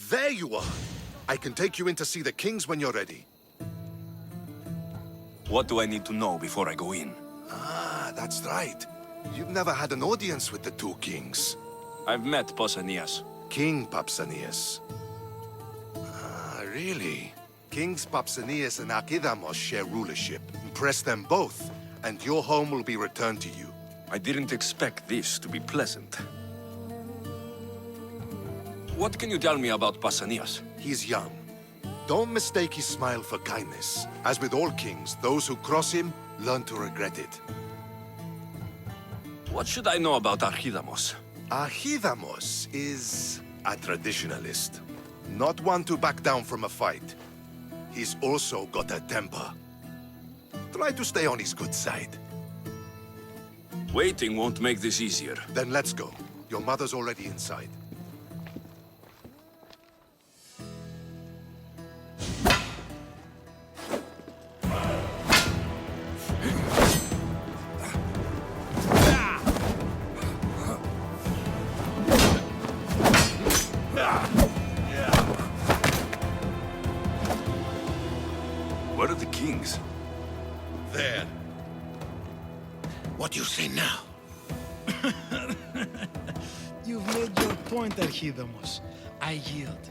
There you are! I can take you in to see the kings when you're ready. What do I need to know before I go in? Ah, that's right. You've never had an audience with the two kings. I've met Pausanias. King Pausanias. Ah, really? Kings Pausanias and Archidamos share rulership. Impress them both, and your home will be returned to you. I didn't expect this to be pleasant. What can you tell me about Pausanias? He's young. Don't mistake his smile for kindness. As with all kings, those who cross him learn to regret it. What should I know about Archidamos? Archidamos is a traditionalist. Not one to back down from a fight. He's also got a temper. Try to stay on his good side. Waiting won't make this easier. Then let's go. Your mother's already inside. Where are the kings? There. What do you say now? You've made your point, Archidamos. I yield.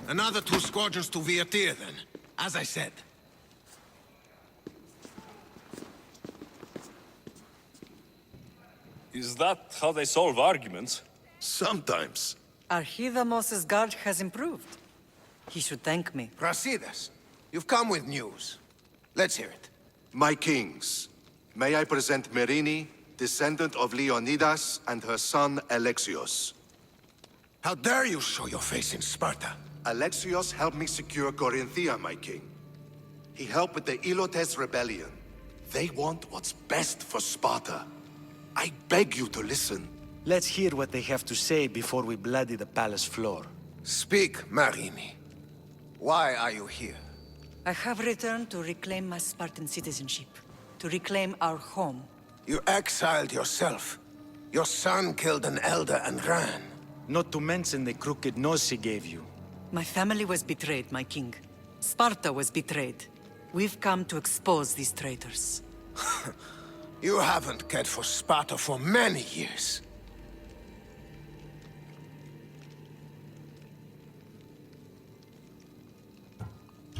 Another 2 squadrons to Viatir, then. As I said. Is that how they solve arguments? Sometimes. Archidamos's guard has improved. He should thank me. Brasidas, you've come with news. Let's hear it. My kings, may I present Merini, descendant of Leonidas, and her son Alexios. How dare you show your face in Sparta? Alexios helped me secure Corinthia, my king. He helped with the Ilotes rebellion. They want what's best for Sparta. I beg you to listen. Let's hear what they have to say before we bloody the palace floor. Speak, Marini. Why are you here? I have returned to reclaim my Spartan citizenship, to reclaim our home. You exiled yourself. Your son killed an elder and ran. Not to mention the crooked nose he gave you. My family was betrayed, my king. Sparta was betrayed. We've come to expose these traitors. You haven't cared for Sparta for many years.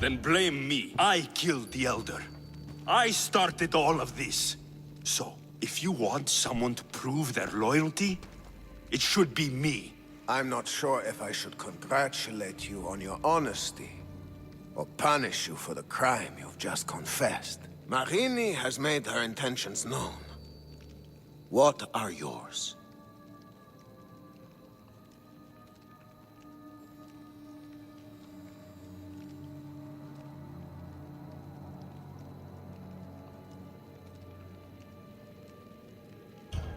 Then blame me. I killed the Elder. I started all of this. So, if you want someone to prove their loyalty, it should be me. I'm not sure if I should congratulate you on your honesty, or punish you for the crime you've just confessed. Marini has made her intentions known. What are yours?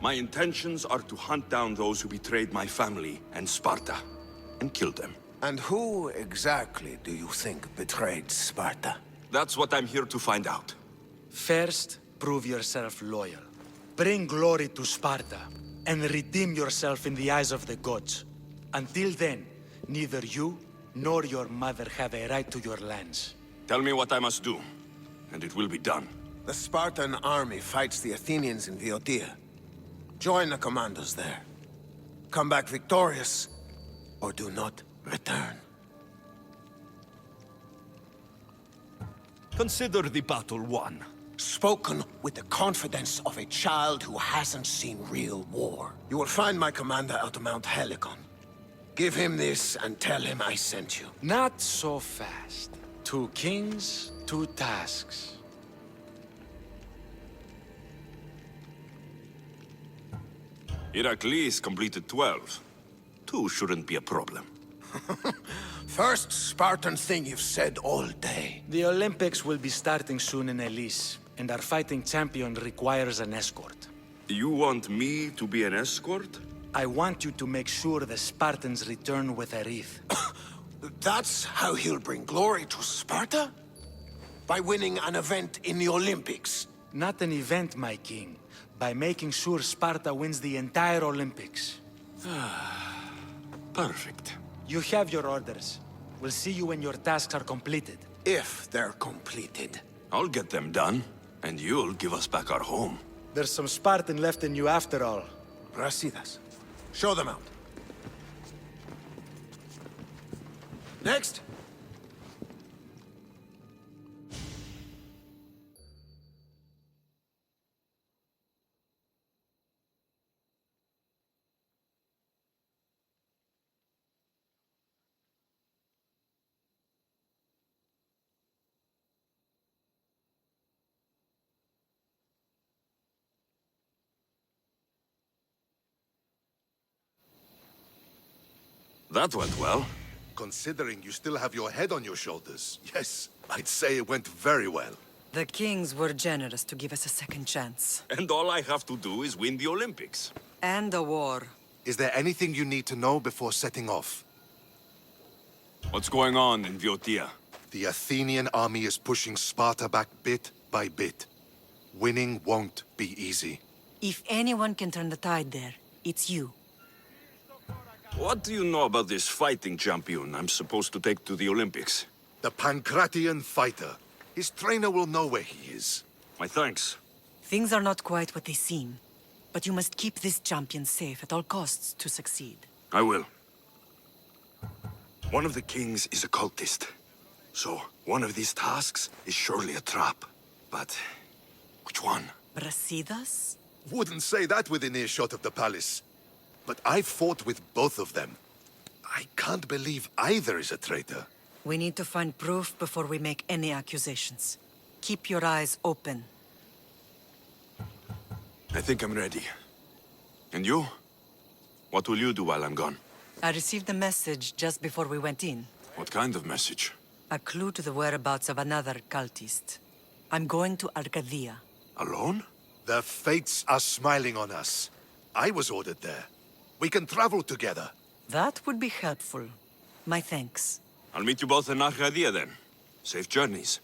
My intentions are to hunt down those who betrayed my family and Sparta, and kill them. And who exactly do you think betrayed Sparta? That's what I'm here to find out. First, prove yourself loyal. Bring glory to Sparta, and redeem yourself in the eyes of the gods. Until then, neither you nor your mother have a right to your lands. Tell me what I must do, and it will be done. The Spartan army fights the Athenians in Viotia. Join the commandos there. Come back victorious, or do not return. Consider the battle won. Spoken with the confidence of a child who hasn't seen real war. You will find my commander out of Mount Helicon. Give him this and tell him I sent you. Not so fast. 2 kings, 2 tasks. Heracles completed 12. 2 shouldn't be a problem. First Spartan thing you've said all day. The Olympics will be starting soon in Elise, and our fighting champion requires an escort. You want me to be an escort? I want you to make sure the Spartans return with a wreath. That's how he'll bring glory to Sparta? By winning an event in the Olympics? Not an event, my king, By making sure Sparta wins the entire Olympics. Perfect. You have your orders. We'll see you when your tasks are completed. If they're completed. I'll get them done, and you'll give us back our home. There's some Spartan left in you after all. Brasidas. Show them out. Next! That went well. Considering you still have your head on your shoulders, yes, I'd say it went very well. The kings were generous to give us a second chance. And all I have to do is win the Olympics. And a war. Is there anything you need to know before setting off? What's going on in Viotia? The Athenian army is pushing Sparta back bit by bit. Winning won't be easy. If anyone can turn the tide there, it's you. What do you know about this fighting champion I'm supposed to take to the Olympics? The Pancratian fighter. His trainer will know where he is. My thanks. Things are not quite what they seem. But you must keep this champion safe at all costs to succeed. I will. One of the kings is a cultist. So, one of these tasks is surely a trap. But, which one? Brasidas? Wouldn't say that within earshot of the palace. But I've fought with both of them. I can't believe either is a traitor. We need to find proof before we make any accusations. Keep your eyes open. I think I'm ready. And you? What will you do while I'm gone? I received a message just before we went in. What kind of message? A clue to the whereabouts of another cultist. I'm going to Arcadia. Alone? The fates are smiling on us. I was ordered there. We can travel together. That would be helpful. My thanks. I'll meet you both in Arcadia then. Safe journeys.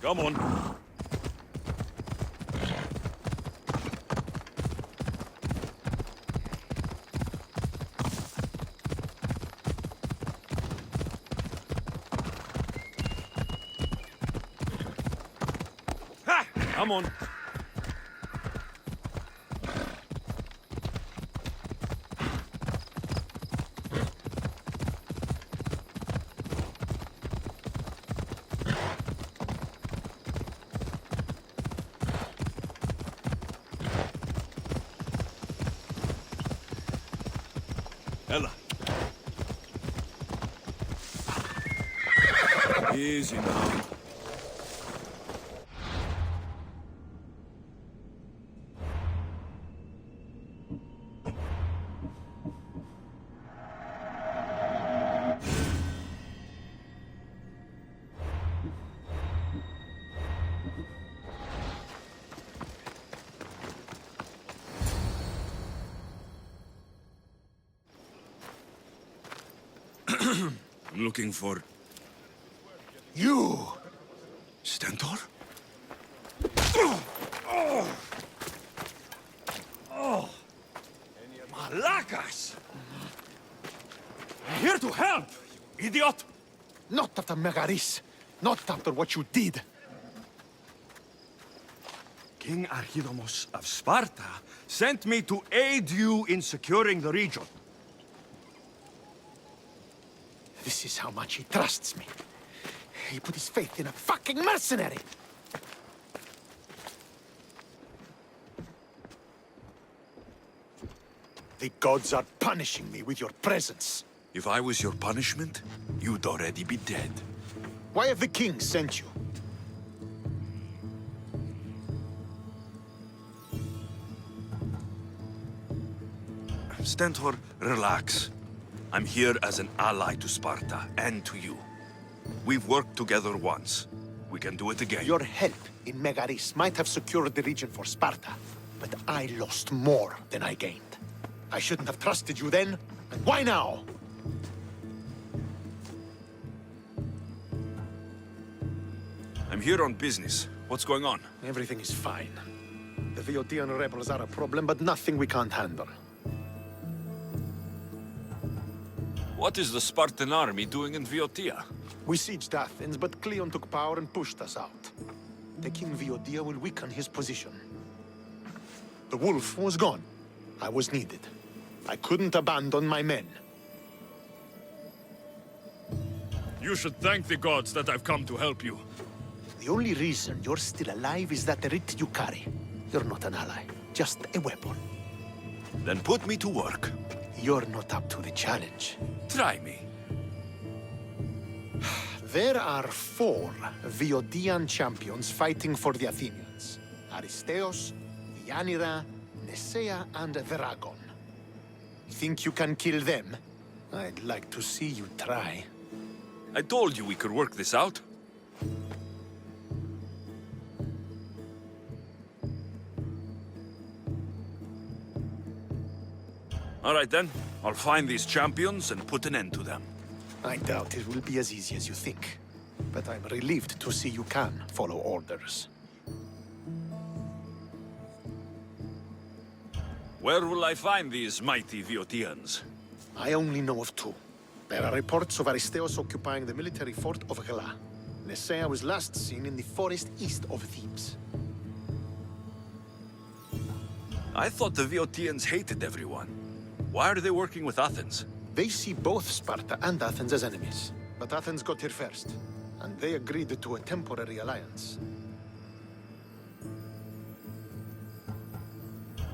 Come on. Ha! Come on. Ella. Easy now. I'm looking for... You! Stentor? Malacas! I'm here to help, you idiot! Not after Megaris. Not after what you did. King Archidamos of Sparta sent me to aid you in securing the region. This is how much he trusts me. He put his faith in a fucking mercenary! The gods are punishing me with your presence. If I was your punishment, you'd already be dead. Why have the king sent you? Stentor, relax. I'm here as an ally to Sparta and to you. We've worked together once. We can do it again. Your help in Megaris might have secured the region for Sparta, but I lost more than I gained. I shouldn't have trusted you then, and why now? I'm here on business. What's going on? Everything is fine. The Viotian rebels are a problem, but nothing we can't handle. What is the Spartan army doing in Viotia? We sieged Athens, but Cleon took power and pushed us out. Taking Viotia will weaken his position. The wolf was gone. I was needed. I couldn't abandon my men. You should thank the gods that I've come to help you. The only reason you're still alive is that writ you carry. You're not an ally, just a weapon. Then put me to work. You're not up to the challenge. Try me. There are 4 Viotian champions fighting for the Athenians. Aristeos, Deianira, Nesea, and Veragon. Think you can kill them? I'd like to see you try. I told you we could work this out. All right then. I'll find these champions and put an end to them. I doubt it will be as easy as you think. But I'm relieved to see you can follow orders. Where will I find these mighty Viotians? I only know of 2. There are reports of Aristeos occupying the military fort of Gela. Nesea was last seen in the forest east of Thebes. I thought the Viotians hated everyone. Why are they working with Athens? They see both Sparta and Athens as enemies. But Athens got here first, and they agreed to a temporary alliance.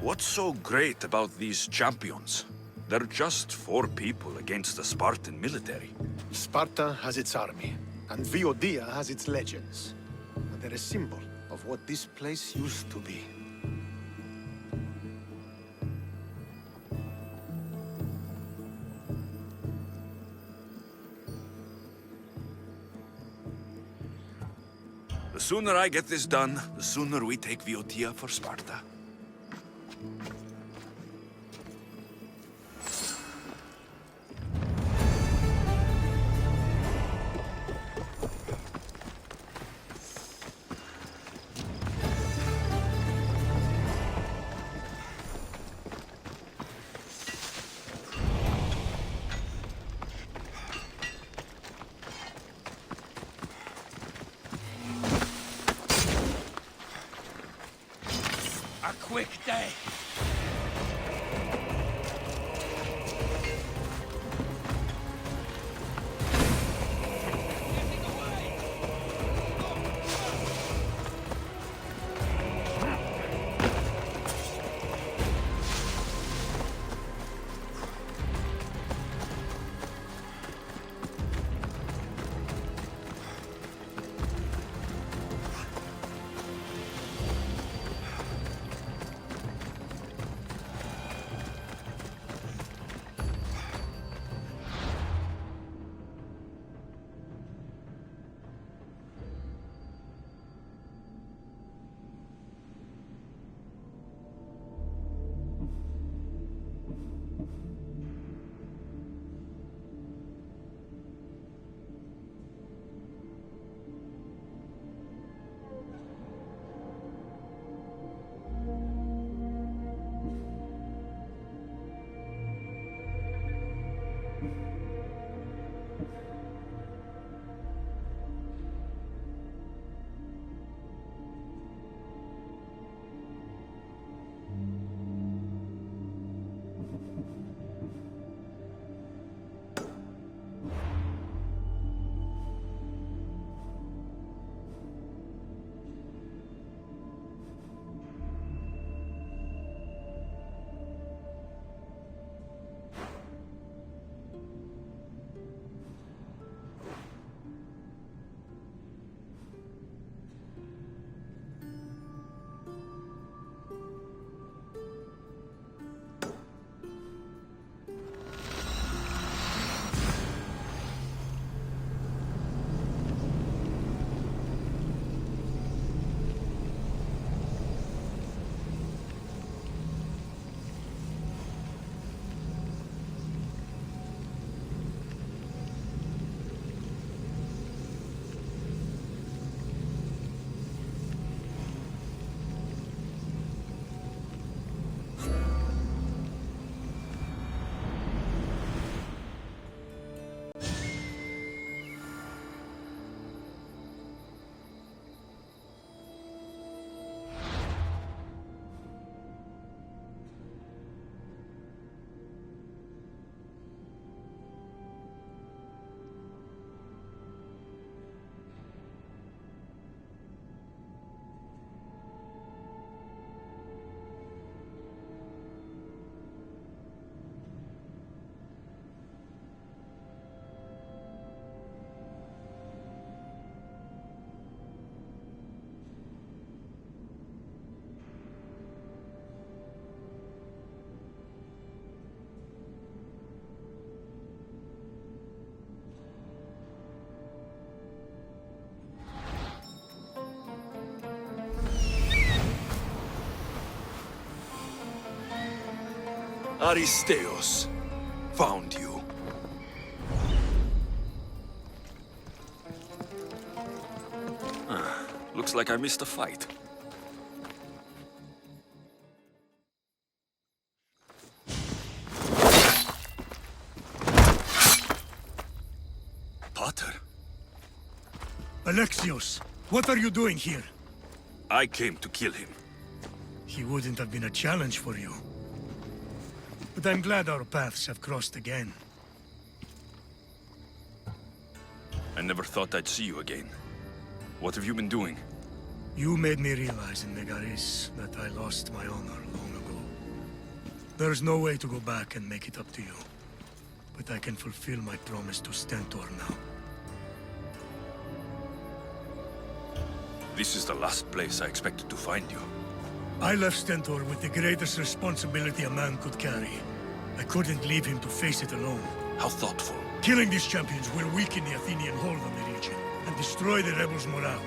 What's so great about these champions? They're just 4 people against the Spartan military. Sparta has its army, and Viotia has its legends. And they're a symbol of what this place used to be. The sooner I get this done, the sooner we take Viotia for Sparta. A quick day. Aristeos found you. Looks like I missed a fight. Potter? Alexios, what are you doing here? I came to kill him. He wouldn't have been a challenge for you. But I'm glad our paths have crossed again. I never thought I'd see you again. What have you been doing? You made me realize in Megaris that I lost my honor long ago. There's no way to go back and make it up to you. But I can fulfill my promise to Stentor now. This is the last place I expected to find you. I left Stentor with the greatest responsibility a man could carry. I couldn't leave him to face it alone. How thoughtful. Killing these champions will weaken the Athenian hold on the region and destroy the rebels' morale.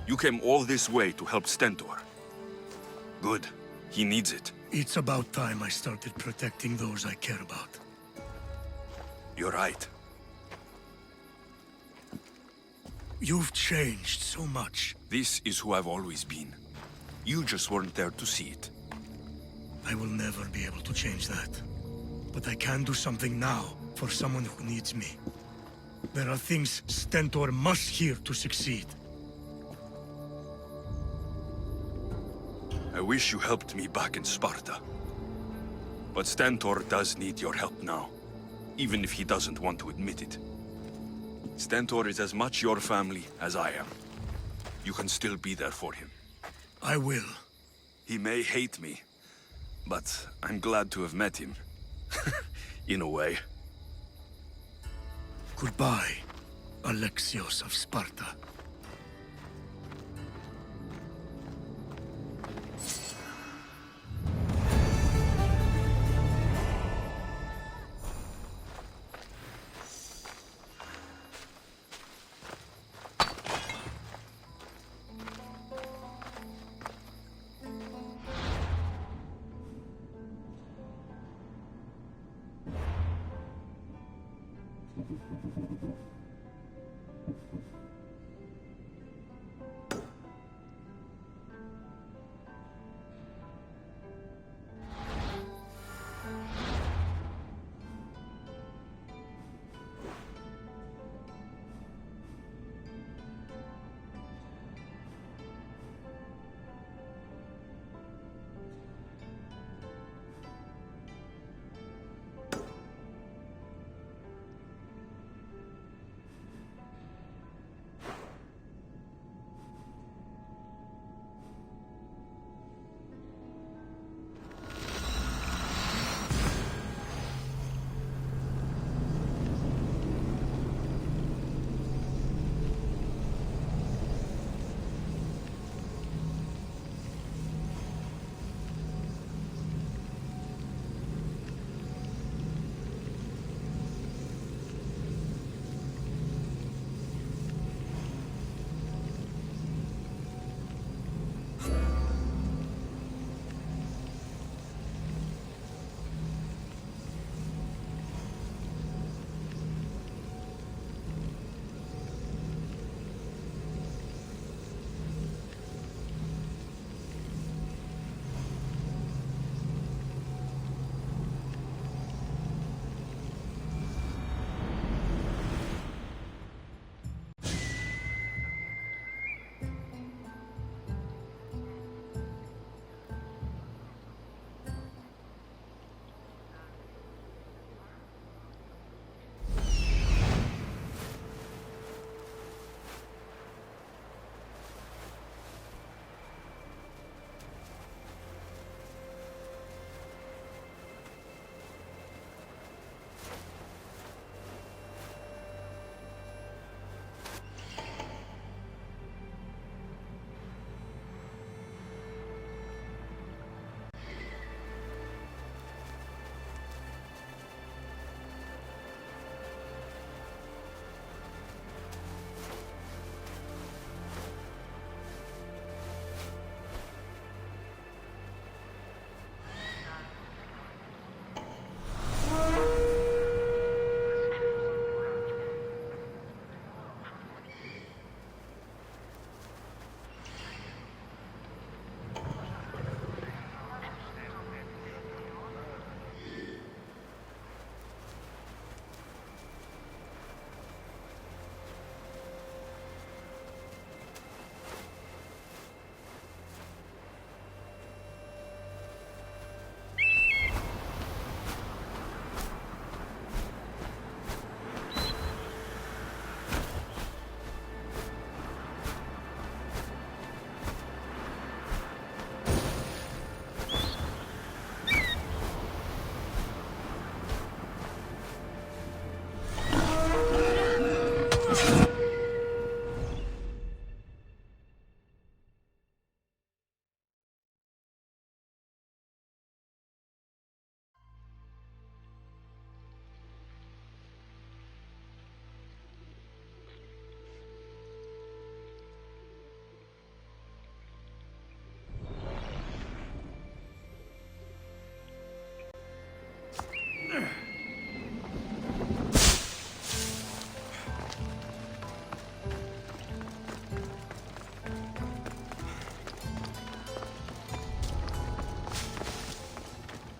You came all this way to help Stentor. Good. He needs it. It's about time I started protecting those I care about. You're right. You've changed so much. This is who I've always been. You just weren't there to see it. I will never be able to change that. But I can do something now for someone who needs me. There are things Stentor must hear to succeed. I wish you helped me back in Sparta. But Stentor does need your help now, even if he doesn't want to admit it. Stentor is as much your family as I am. You can still be there for him. I will. He may hate me, but I'm glad to have met him. In a way. Goodbye, Alexios of Sparta.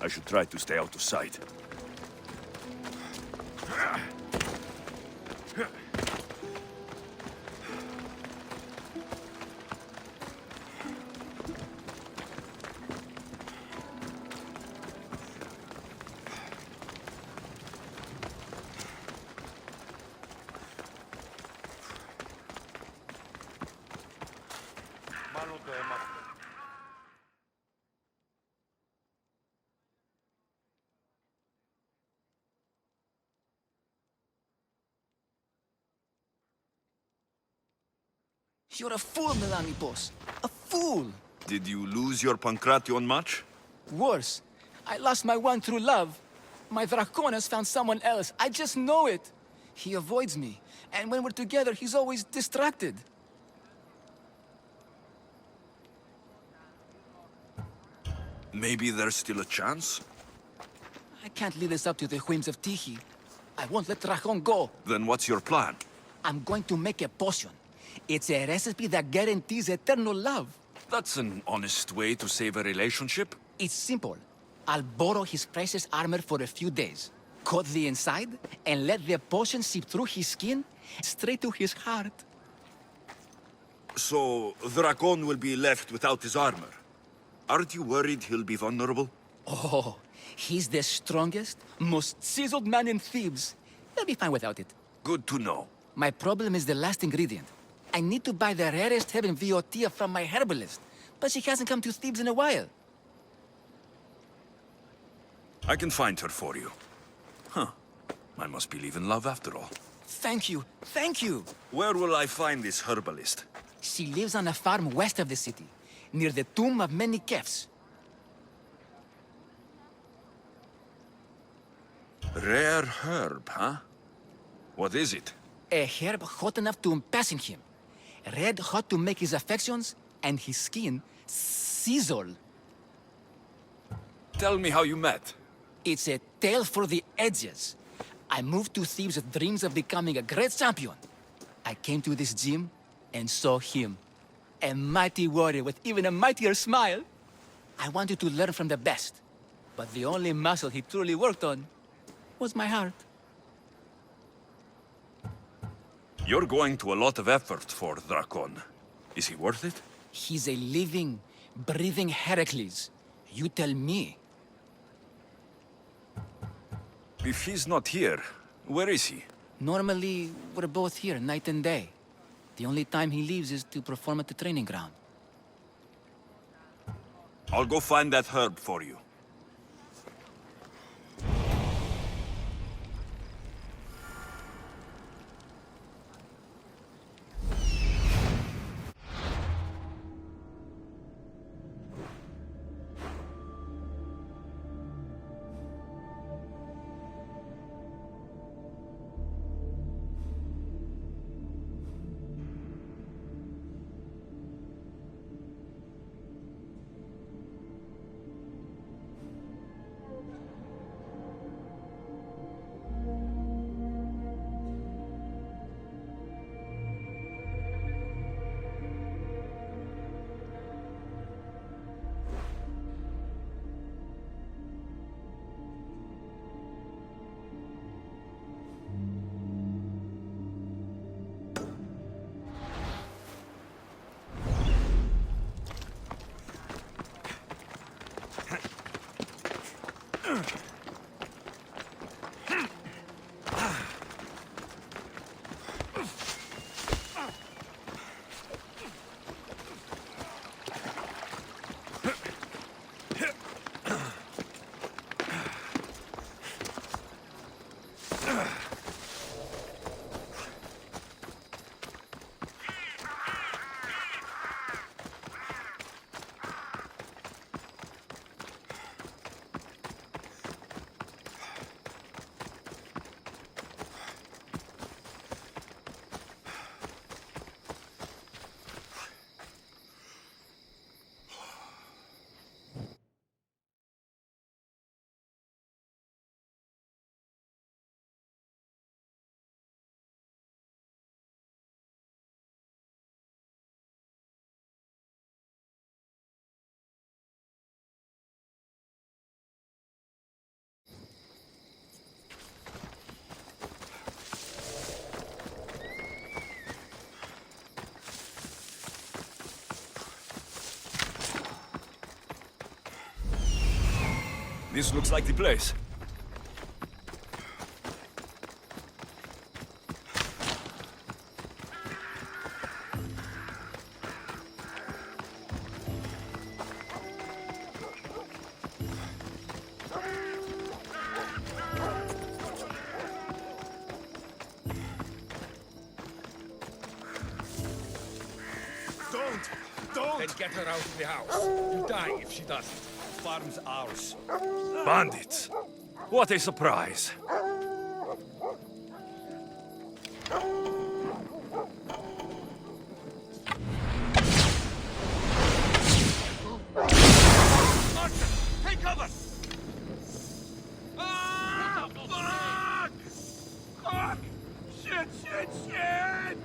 should try to stay out of sight. You're a fool, Melanipos. A fool! Did you lose your Pankration much? Worse, I lost my one true love. My Draconis found someone else. I just know it. He avoids me, and when we're together, he's always distracted. Maybe there's still a chance? I can't leave this up to the whims of Tihi. I won't let Dracon go. Then what's your plan? I'm going to make a potion. It's a recipe that guarantees eternal love. That's an honest way to save a relationship. It's simple. I'll borrow his precious armor for a few days, cut the inside, and let the potion seep through his skin straight to his heart. So, Dracon will be left without his armor. Aren't you worried he'll be vulnerable? Oh, he's the strongest, most chiseled man in Thebes. He'll be fine without it. Good to know. My problem is the last ingredient. I need to buy the rarest herb in Viotia from my herbalist, but she hasn't come to Thebes in a while. I can find her for you. Huh. I must believe in love after all. Thank you, thank you. Where will I find this herbalist? She lives on a farm west of the city, near the tomb of many Kefs. Rare herb, huh? What is it? A herb hot enough to impassing him. Red hot to make his affections, and his skin sizzle. Tell me how you met. It's a tale for the ages. I moved to Thebes with dreams of becoming a great champion. I came to this gym and saw him. A mighty warrior with even a mightier smile. I wanted to learn from the best. But the only muscle he truly worked on was my heart. You're going to a lot of effort for Dracon. Is he worth it? He's a living, breathing Heracles. You tell me. If he's not here, where is he? Normally, we're both here night and day. The only time he leaves is to perform at the training ground. I'll go find that herb for you. This looks like the place. Then get her out of the house. You die if she doesn't. Farm's ours. Bandits! What a surprise! Take cover! Ah! Fuck! Fuck! Shit, shit, shit!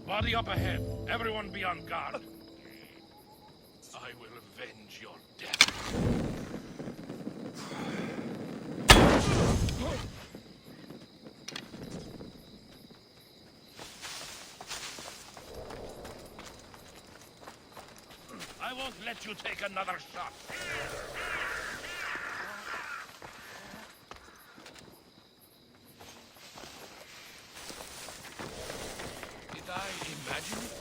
Body up ahead. Everyone be on guard. I will avenge your death. I won't let you take another shot. Did I imagine it?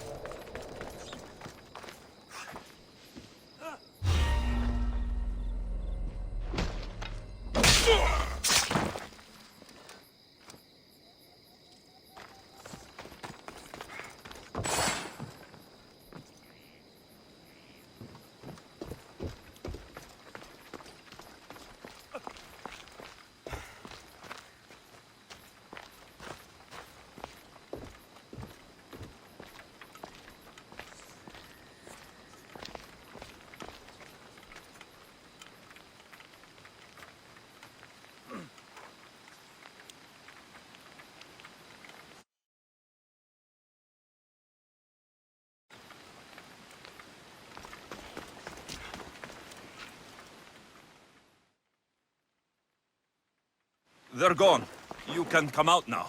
They're gone. You can come out now.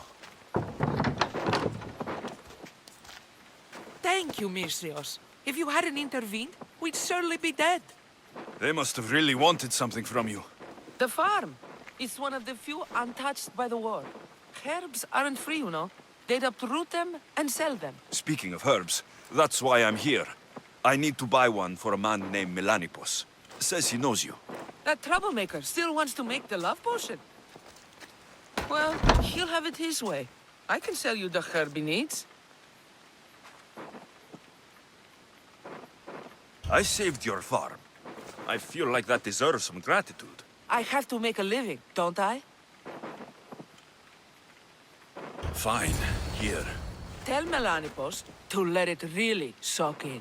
Thank you, Misthios. If you hadn't intervened, we'd surely be dead. They must have really wanted something from you. The farm. It's one of the few untouched by the war. Herbs aren't free, you know. They'd uproot them and sell them. Speaking of herbs, that's why I'm here. I need to buy one for a man named Melanipos. Says he knows you. That troublemaker still wants to make the love potion. Well, he'll have it his way. I can sell you the herb he needs. I saved your farm. I feel like that deserves some gratitude. I have to make a living, don't I? Fine. Here. Tell Melanipos to let it really soak in.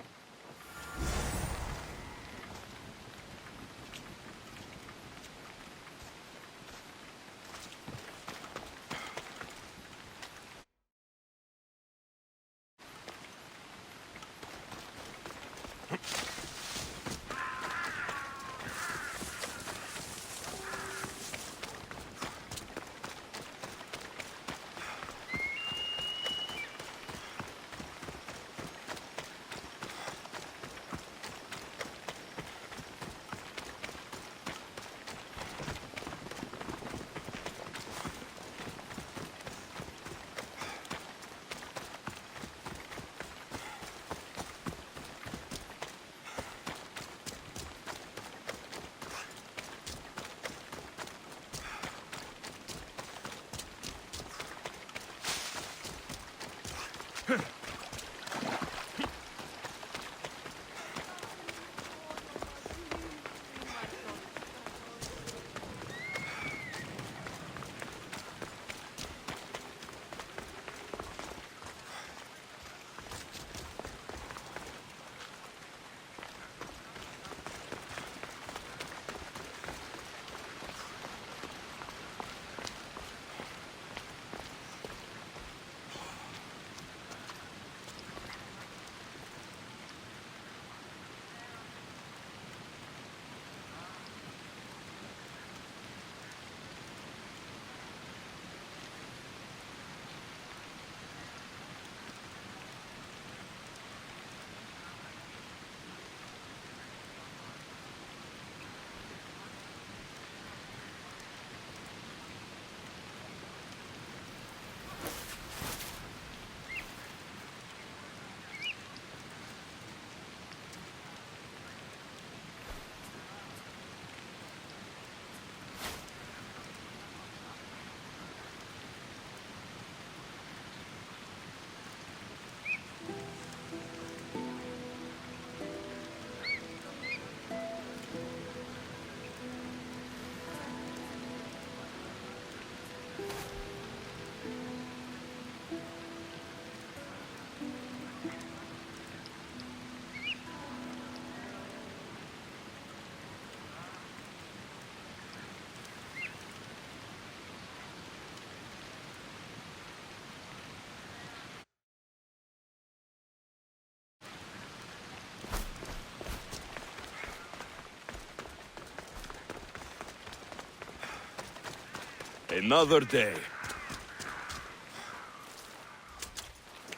Another day.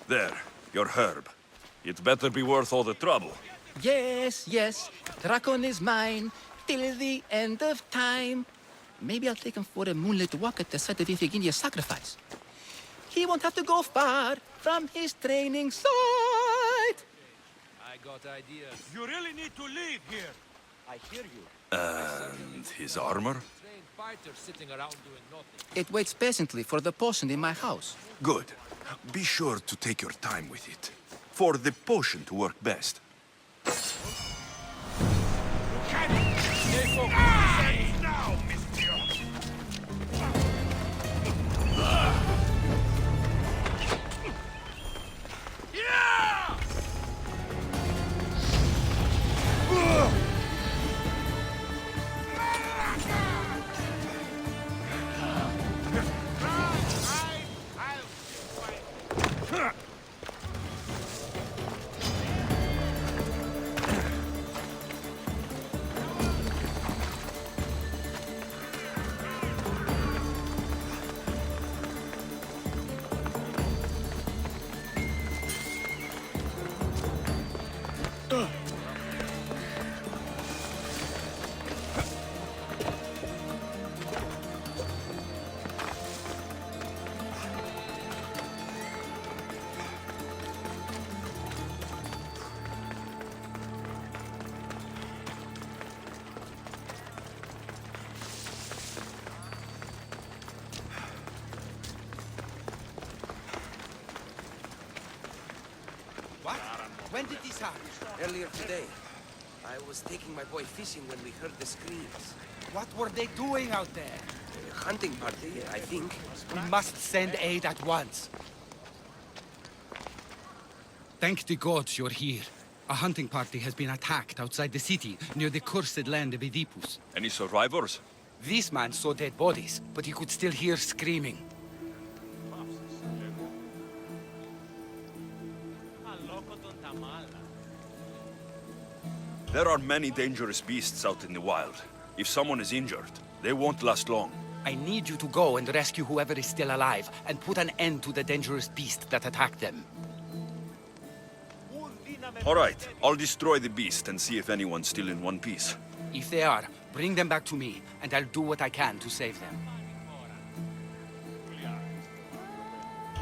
There, your herb. It better be worth all the trouble. Yes, yes. Drakon is mine till the end of time. Maybe I'll take him for a moonlit walk at the site of Iphigenia's sacrifice. He won't have to go far from his training site. I got ideas. You really need to leave here. I hear you. And his armor? Trained fighters sitting around doing nothing. It waits patiently for the potion in my house. Good. Be sure to take your time with it. For the potion to work best. Stay focused. Now, Monsieur. Yeah! What? When did this happen? Earlier today. I was taking my boy fishing when we heard the screams. What were they doing out there? A hunting party, I think. We must send aid at once. Thank the gods you're here. A hunting party has been attacked outside the city, near the cursed land of Oedipus. Any survivors? This man saw dead bodies, but he could still hear screaming. There are many dangerous beasts out in the wild. If someone is injured, they won't last long. I need you to go and rescue whoever is still alive, and put an end to the dangerous beast that attacked them. All right, I'll destroy the beast and see if anyone's still in one piece. If they are, bring them back to me, and I'll do what I can to save them.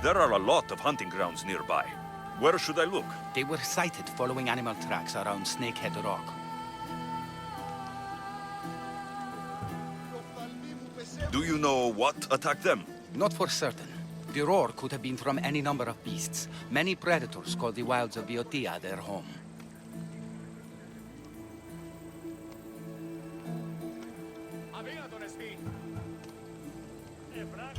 There are a lot of hunting grounds nearby. Where should I look? They were sighted following animal tracks around Snakehead Rock. Do you know what attacked them? Not for certain. The roar could have been from any number of beasts. Many predators call the wilds of Boeotia their home.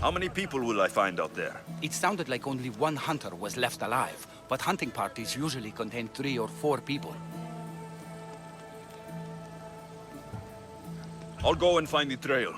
How many people will I find out there? It sounded like only one hunter was left alive, but hunting parties usually contain 3 or 4 people. I'll go and find the trail.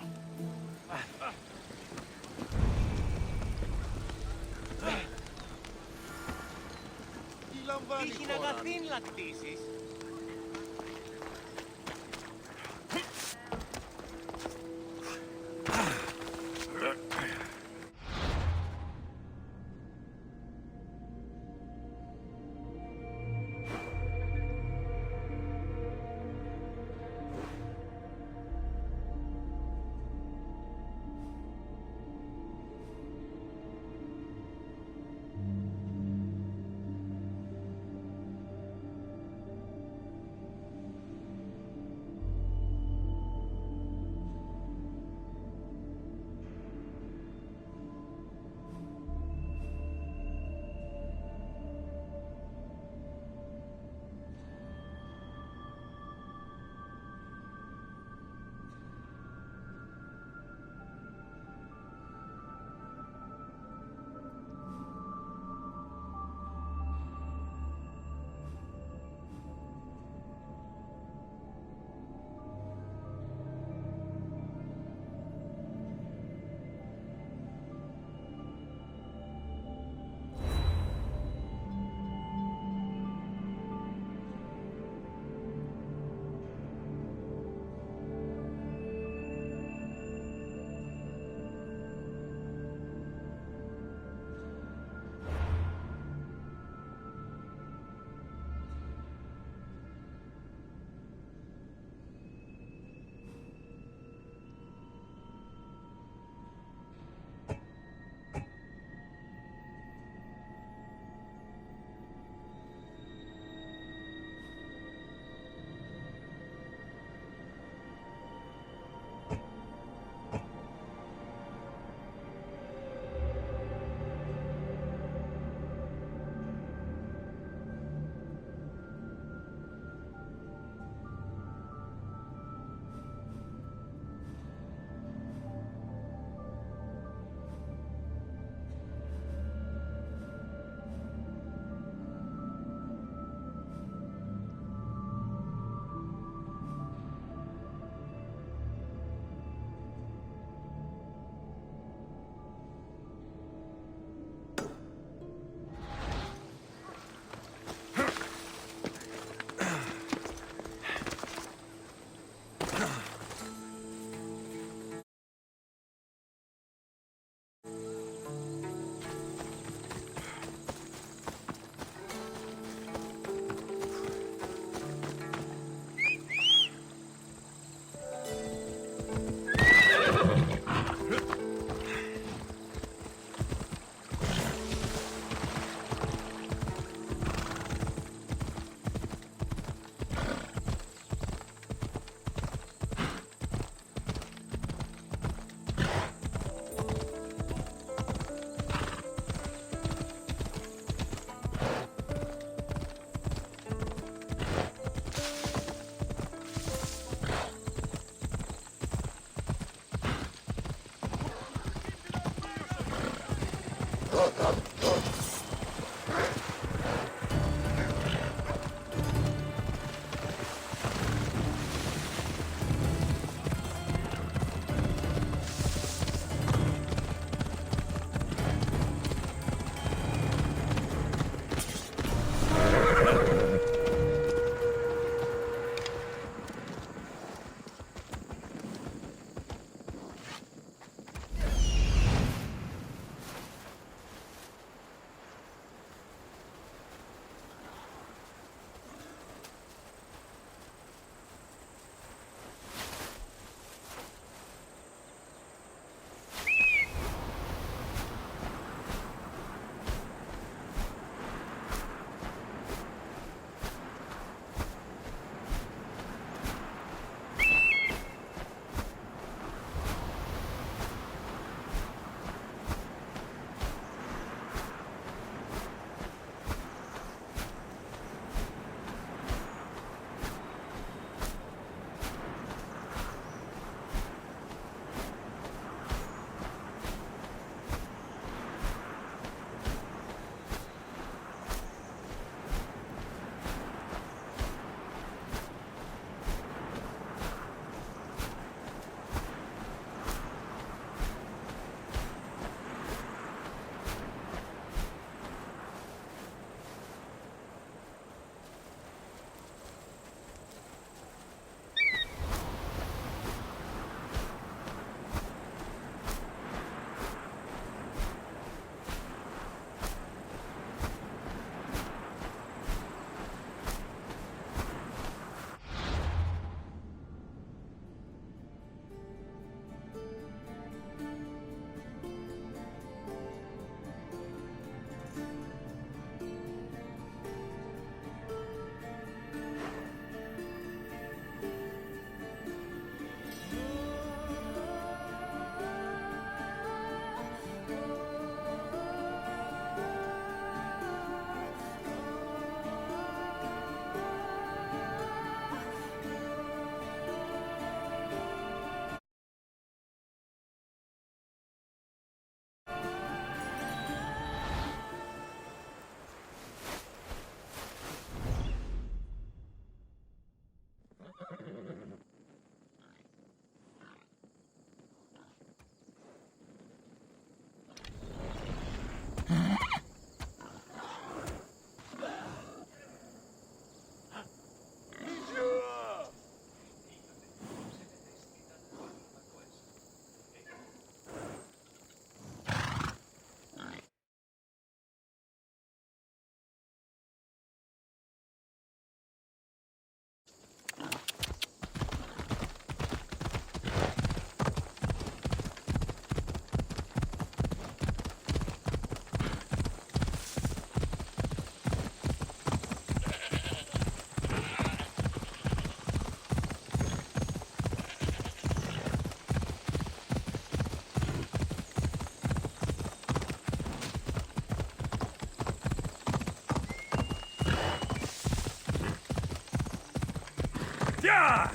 Yeah!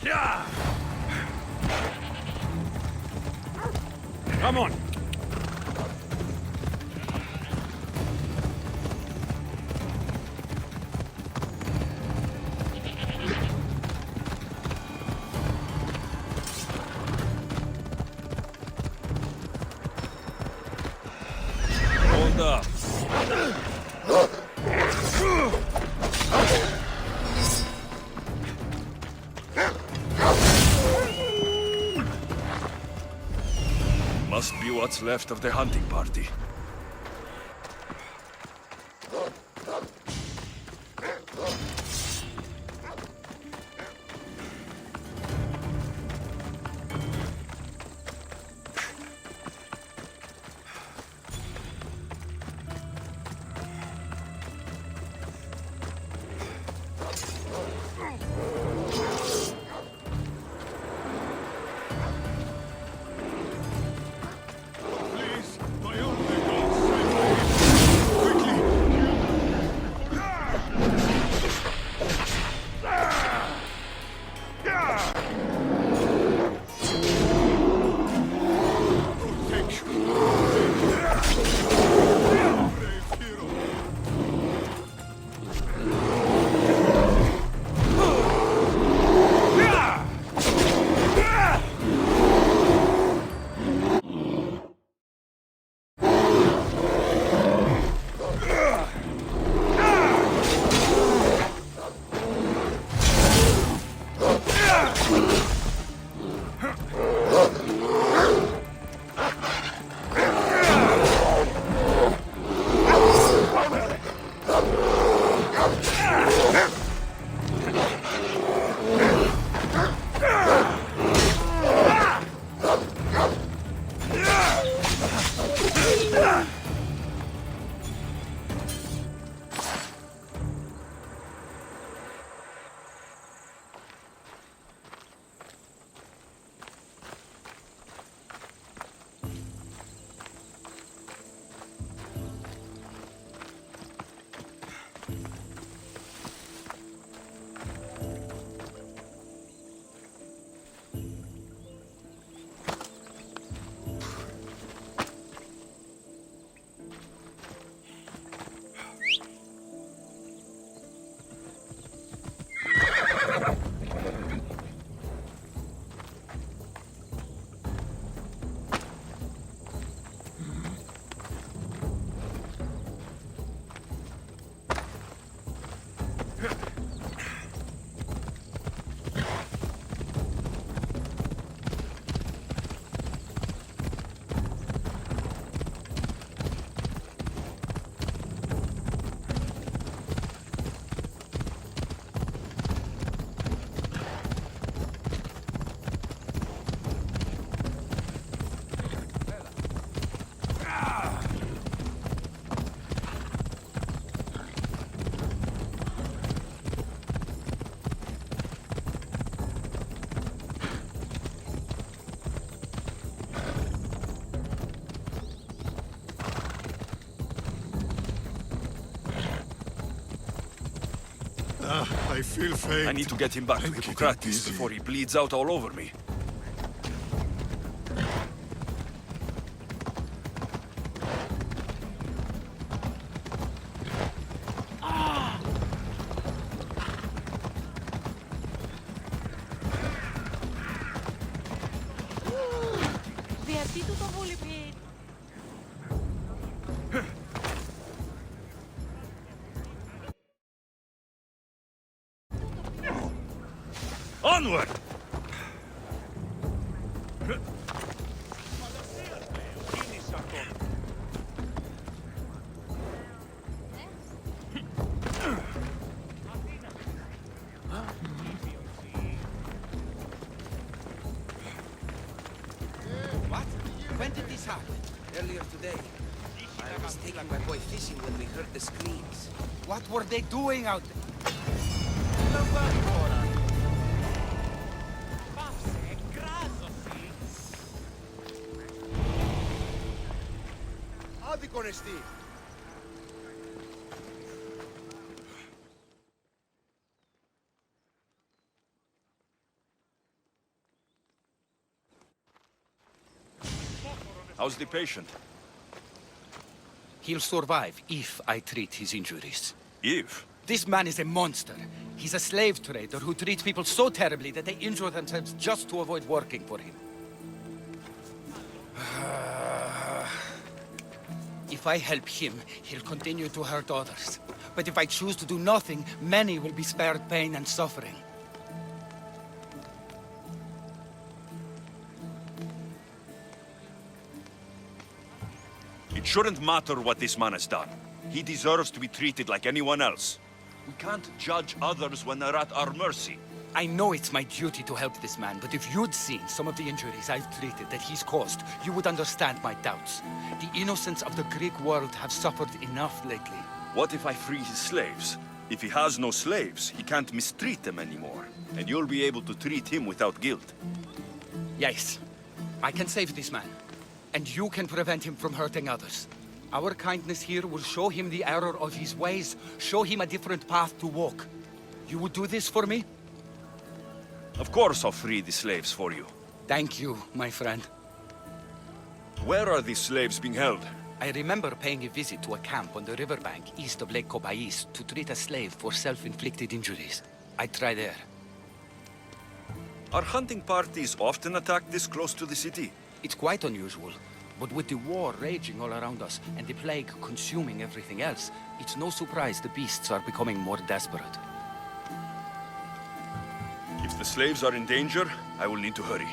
Yeah! Come on! Hold up. Must be what's left of the hunting party. Please, my only I feel faint. I need to get him back to I'm getting Hippocrates dizzy. before he bleeds out all over me. Onward! What? When did this happen? Earlier today. I was taking my boy fishing when we heard the screams. What were they doing out there? How's the patient? He'll survive if I treat his injuries. Eve? This man is a monster. He's a slave trader who treats people so terribly that they injure themselves just to avoid working for him. If I help him, he'll continue to hurt others. But if I choose to do nothing, many will be spared pain and suffering. It shouldn't matter what this man has done. He deserves to be treated like anyone else. We can't judge others when they're at our mercy. I know it's my duty to help this man, but if you'd seen some of the injuries I've treated that he's caused, you would understand my doubts. The innocents of the Greek world have suffered enough lately. What if I free his slaves? If he has no slaves, he can't mistreat them anymore. And you'll be able to treat him without guilt. Yes, I can save this man. And you can prevent him from hurting others. Our kindness here will show him the error of his ways, show him a different path to walk. You would do this for me? Of course I'll free the slaves for you. Thank you, my friend. Where are these slaves being held? I remember paying a visit to a camp on the riverbank east of Lake Cobais to treat a slave for self-inflicted injuries. I'd try there. Are hunting parties often attacked this close to the city? It's quite unusual, but with the war raging all around us and the plague consuming everything else, it's no surprise the beasts are becoming more desperate. If the slaves are in danger, I will need to hurry.